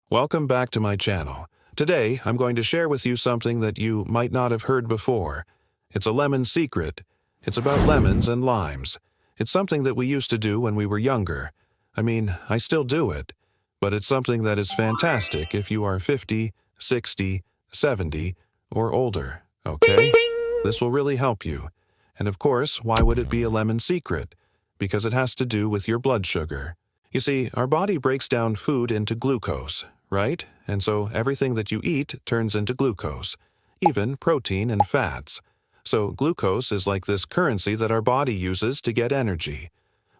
Welcome back to my channel. Today, I'm going to share with you something that you might not have heard before. It's a lemon secret. It's about lemons and limes. It's something that we used to do when we were younger. I still do it. But it's something that is fantastic if you are 50, 60, 70, or older, okay? This will really help you. And of course, why would it be a lemon secret? Because it has to do with your blood sugar. You see, our body breaks down food into glucose, right? And so everything that you eat turns into glucose, even protein and fats. So glucose is like this currency that our body uses to get energy.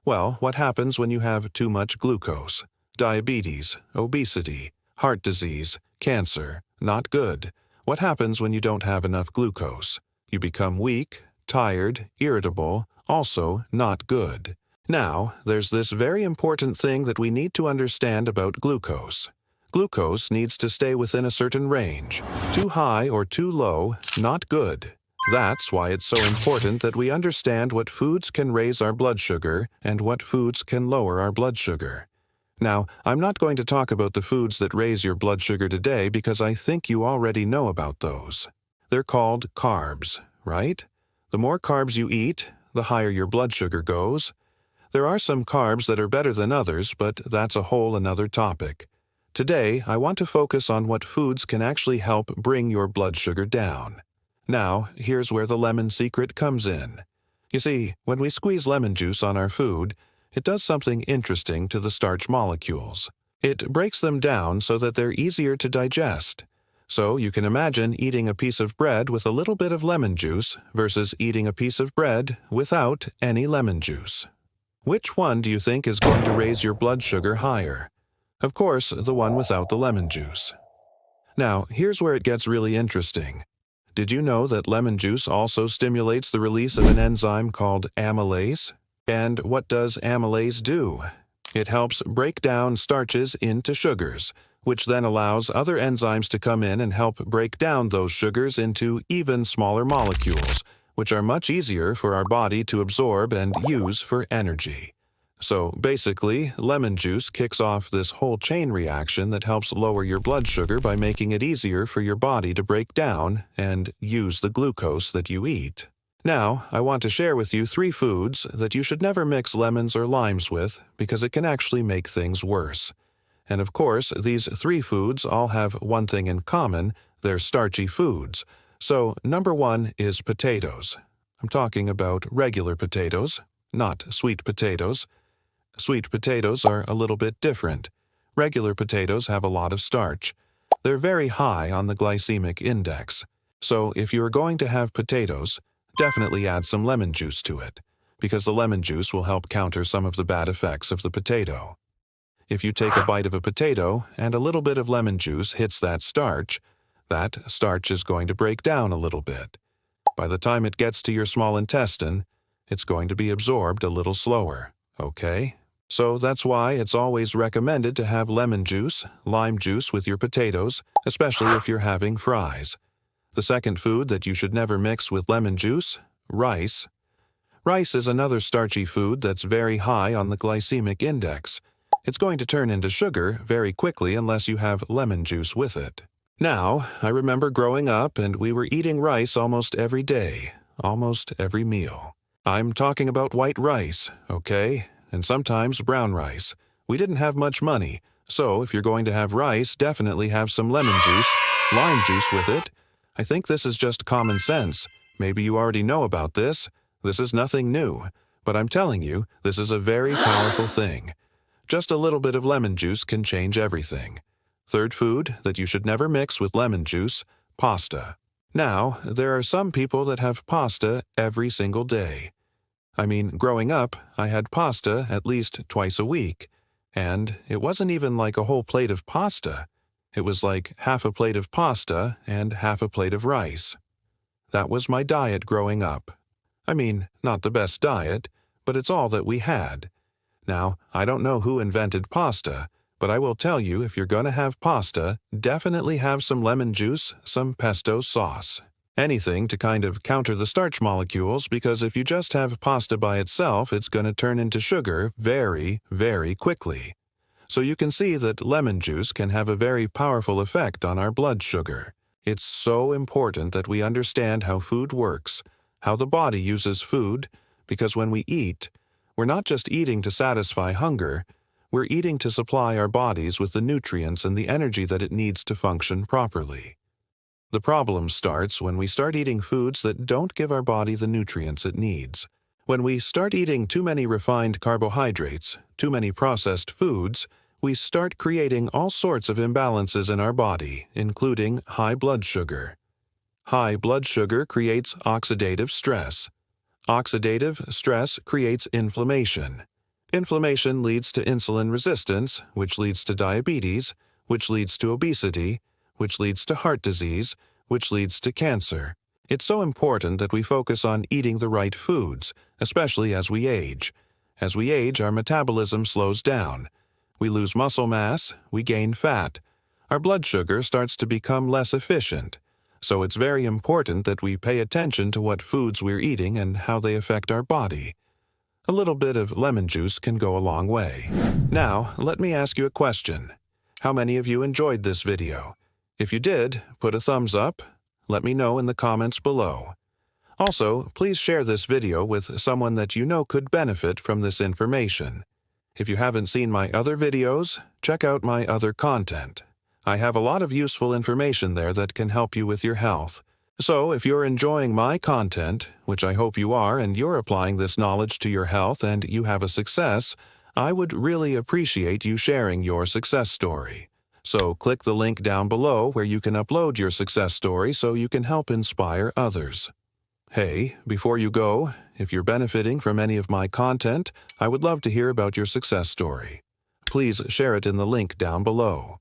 Well, what happens when you have too much glucose? Diabetes, obesity, heart disease, cancer. Not good. What happens when you don't have enough glucose? You become weak, tired, irritable, also not good. Now, there's this very important thing that we need to understand about glucose. Glucose needs to stay within a certain range. Too high or too low, not good. That's why it's so important that we understand what foods can raise our blood sugar and what foods can lower our blood sugar. Now, I'm not going to talk about the foods that raise your blood sugar today because I think you already know about those. They're called carbs, right? The more carbs you eat, the higher your blood sugar goes. There are some carbs that are better than others, but that's a whole another topic. Today, I want to focus on what foods can actually help bring your blood sugar down. Now, here's where the lemon secret comes in. You see, when we squeeze lemon juice on our food, it does something interesting to the starch molecules. It breaks them down so that they're easier to digest. So you can imagine eating a piece of bread with a little bit of lemon juice versus eating a piece of bread without any lemon juice. Which one do you think is going to raise your blood sugar higher? Of course, the one without the lemon juice. Now, here's where it gets really interesting. Did you know that lemon juice also stimulates the release of an enzyme called amylase? And what does amylase do? It helps break down starches into sugars, which then allows other enzymes to come in and help break down those sugars into even smaller molecules, which are much easier for our body to absorb and use for energy. So basically, lemon juice kicks off this whole chain reaction that helps lower your blood sugar by making it easier for your body to break down and use the glucose that you eat. Now, I want to share with you 3 foods that you should never mix lemons or limes with because it can actually make things worse. And of course, these 3 foods all have one thing in common: they're starchy foods. So, number 1 is potatoes. I'm talking about regular potatoes, not sweet potatoes. Sweet potatoes are a little bit different. Regular potatoes have a lot of starch. They're very high on the glycemic index. So, if you're going to have potatoes, definitely add some lemon juice to it, because the lemon juice will help counter some of the bad effects of the potato. If you take a bite of a potato and a little bit of lemon juice hits that starch is going to break down a little bit. By the time it gets to your small intestine, it's going to be absorbed a little slower, okay? So that's why it's always recommended to have lemon juice, lime juice with your potatoes, especially if you're having fries. The second food that you should never mix with lemon juice: rice. Rice is another starchy food that's very high on the glycemic index. It's going to turn into sugar very quickly unless you have lemon juice with it. Now, I remember growing up and we were eating rice almost every day, almost every meal. I'm talking about white rice, okay? And sometimes brown rice. We didn't have much money, so if you're going to have rice, definitely have some lemon juice, lime juice with it. I think this is just common sense. Maybe you already know about this. This is nothing new. But I'm telling you, this is a very powerful thing. Just a little bit of lemon juice can change everything. Third food that you should never mix with lemon juice: pasta. Now, there are some people that have pasta every single day. Growing up, I had pasta at least twice a week. And it wasn't even like a whole plate of pasta. It was like half a plate of pasta and half a plate of rice. That was my diet growing up. Not the best diet, but it's all that we had. Now, I don't know who invented pasta, but I will tell you, if you're going to have pasta, definitely have some lemon juice, some pesto sauce. Anything to kind of counter the starch molecules, because if you just have pasta by itself, it's going to turn into sugar very, very quickly. So you can see that lemon juice can have a very powerful effect on our blood sugar. It's so important that we understand how food works, how the body uses food, because when we eat, we're not just eating to satisfy hunger, we're eating to supply our bodies with the nutrients and the energy that it needs to function properly. The problem starts when we start eating foods that don't give our body the nutrients it needs. When we start eating too many refined carbohydrates, too many processed foods, we start creating all sorts of imbalances in our body, including high blood sugar. High blood sugar creates oxidative stress. Oxidative stress creates inflammation. Inflammation leads to insulin resistance, which leads to diabetes, which leads to obesity, which leads to heart disease, which leads to cancer. It's so important that we focus on eating the right foods, especially as we age. As we age, our metabolism slows down. We lose muscle mass, we gain fat. Our blood sugar starts to become less efficient. So it's very important that we pay attention to what foods we're eating and how they affect our body. A little bit of lemon juice can go a long way. Now, let me ask you a question. How many of you enjoyed this video? If you did, put a thumbs up. Let me know in the comments below. Also, please share this video with someone that you know could benefit from this information. If you haven't seen my other videos, check out my other content. I have a lot of useful information there that can help you with your health. So if you're enjoying my content, which I hope you are, and you're applying this knowledge to your health and you have a success, I would really appreciate you sharing your success story. So click the link down below where you can upload your success story so you can help inspire others. Hey, before you go, if you're benefiting from any of my content, I would love to hear about your success story. Please share it in the link down below.